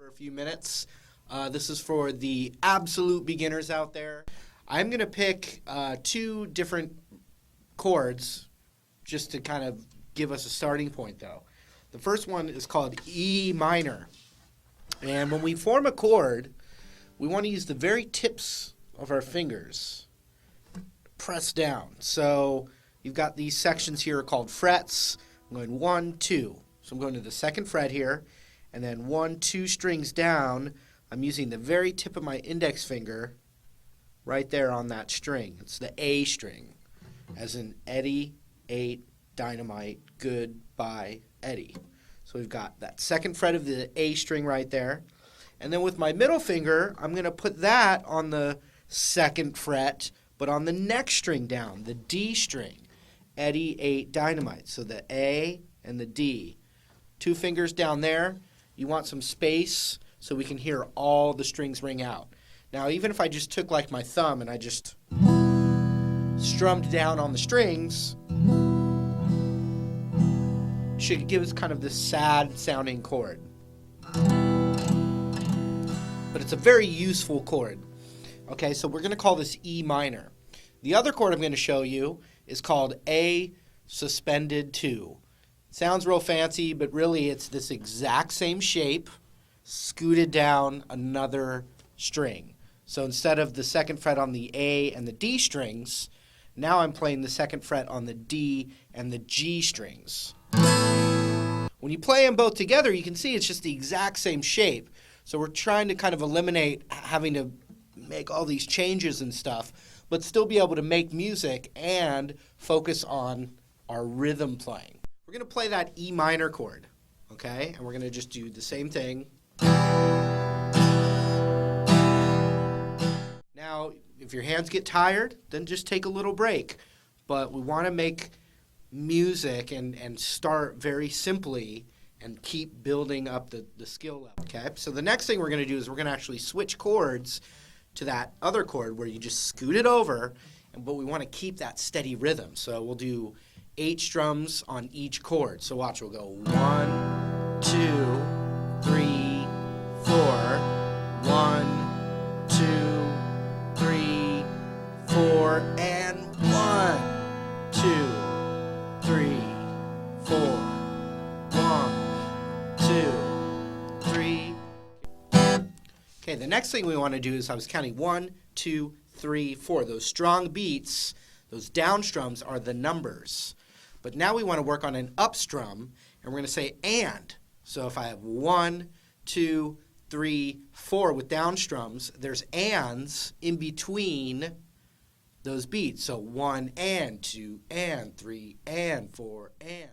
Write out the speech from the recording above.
for a few minutes. This is for the absolute beginners out there. I'm going to pick two different chords just to kind of give us a starting point, though. The first one is called E minor. And when we form a chord, we want to use the very tips of our fingers. Press down. So you've got these sections here called frets. I'm going 1, 2. So I'm going to the second fret here, and then 1, 2 strings down. I'm using the very tip of my index finger right there on that string. It's the A string, as in Eddie, ate, dynamite, goodbye, Eddie. So we've got that second fret of the A string right there. And then with my middle finger, I'm going to put that on the second fret, but on the next string down, the D string. Eddie, ate, dynamite. So the A and the D. 2 fingers down there. You want some space so we can hear all the strings ring out. Now, even if I just took like my thumb and I just strummed down on the strings, it should give us kind of this sad sounding chord. But it's a very useful chord. Okay, so we're going to call this E minor. The other chord I'm going to show you is called A suspended 2. Sounds real fancy, but really it's this exact same shape scooted down another string. So instead of the second fret on the A and the D strings, now I'm playing the second fret on the D and the G strings. When you play them both together, you can see it's just the exact same shape. So we're trying to kind of eliminate having to make all these changes and stuff, but still be able to make music and focus on our rhythm playing. We're going to play that E minor chord, okay? And we're going to just do the same thing. Now, if your hands get tired, then just take a little break. But we want to make music and start very simply and keep building up the skill level, okay? So the next thing we're going to do is we're going to actually switch chords to that other chord where you just scoot it over, but we want to keep that steady rhythm. So we'll do 8 strums on each chord. So watch, we'll go 1, 2, 3, 4, 1, 2, 3, 4, and 1, 2, 3, 4, 1, 2, 3. Okay, the next thing we want to do is I was counting 1, 2, 3, 4. Those strong beats, those down strums are the numbers. But now we want to work on an up strum, and we're going to say and. So if I have 1, 2, 3, 4 with down strums, there's ands in between those beats. So 1 and 2 and 3 and 4 and.